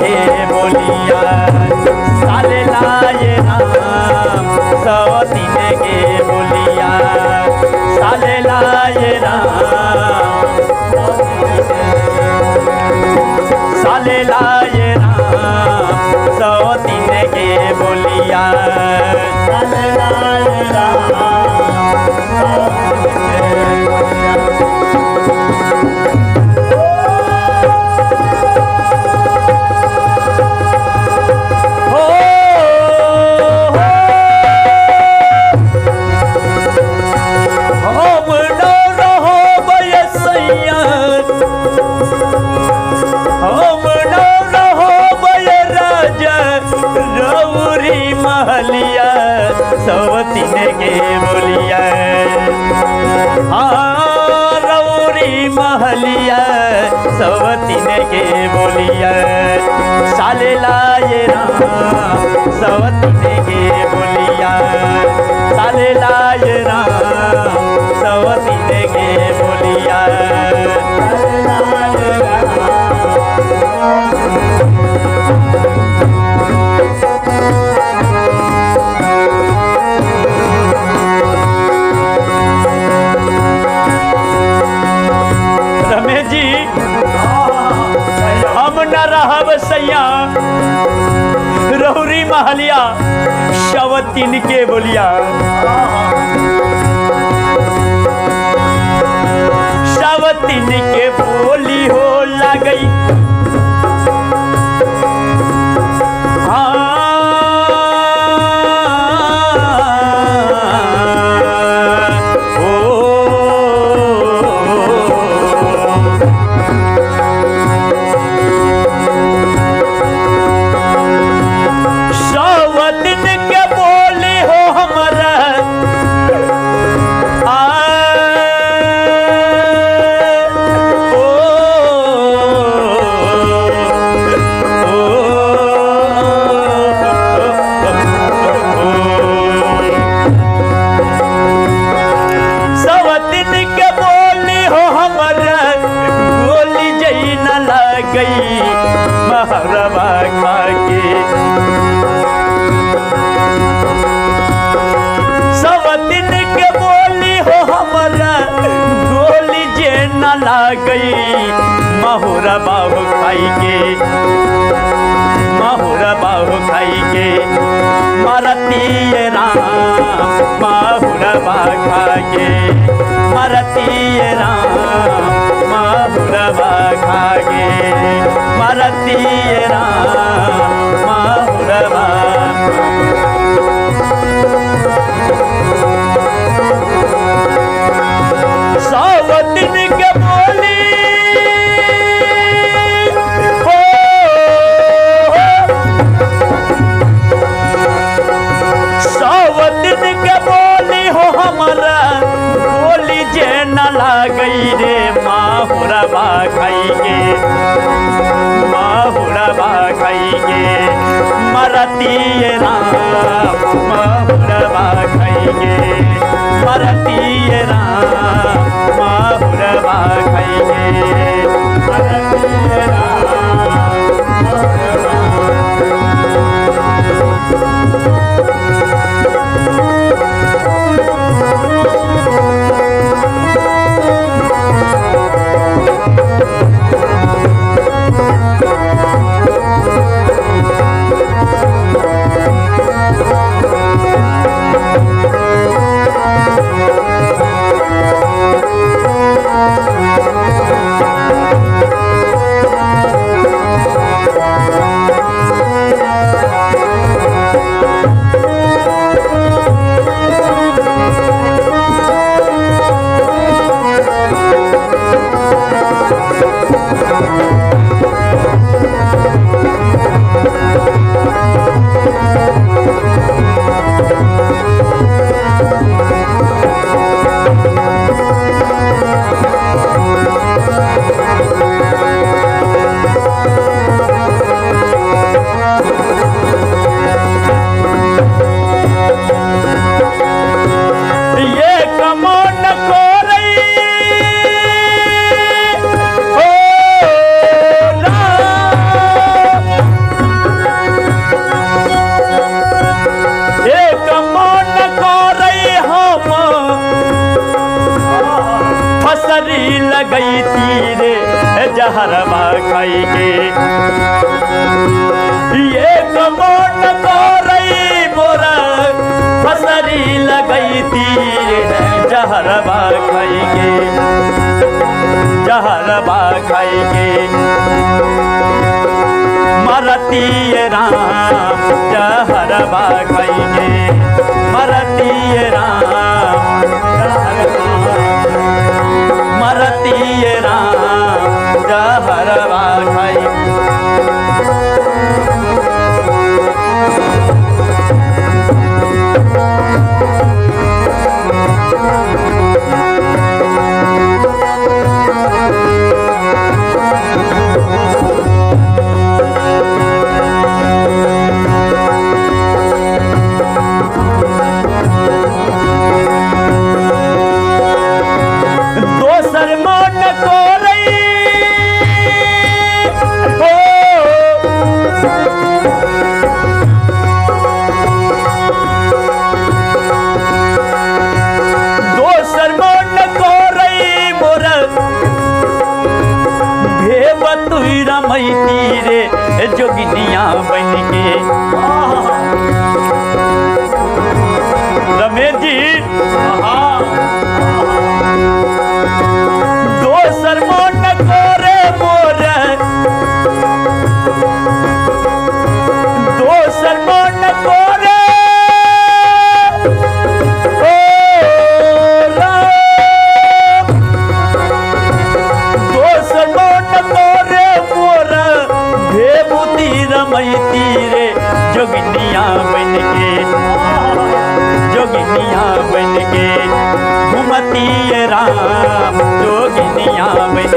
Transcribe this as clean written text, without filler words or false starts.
के बोलिया साले लाए राम सवतीन के बोलिया साले लाए राम साले लाए राम सवतीन के बोलिया साले लाए राम सवतीन के बोलिया हाँ रौरी महलिया सवतीन के बोलिया साले लाए राम सवतीन के बोलिया साले लाए राम सवतीन के बोलिया रहुरी महलिया सवतीन के बोलिया सवतीन के बोली हो लगई महरबा खाके सवतीन के बोली हो हमरा गोली जे न लागई महुरबा खाई के मरती राम महुरबा खाके मरती राम महुरबा खाके मरती राम महुरबा सवतीन के बोली हो सवतीन के बोली हो हमारा बोली जे न लागई रे माहुरबा खाई के मरती राम महुरबा खाएंगे मरती राम महुरबा खाएंगे मरती फसरी लगई तीरे जहरवा खाई के ये कमोन को रही मोरा फसरी लगई तीरे जहरवा खाई के जहरवा खाई के मरती राम जहरवा खाई के मरती राम मरती राम जहरवा खाई रमई तीरे जोगिनिया बन के रमेश जी दोसर मन करे मोर दोसर मन करे दोसर मन करे रमई तीरे जोगिनिया बन के जोगिनिया बन के घुमती राम जोगिनिया बन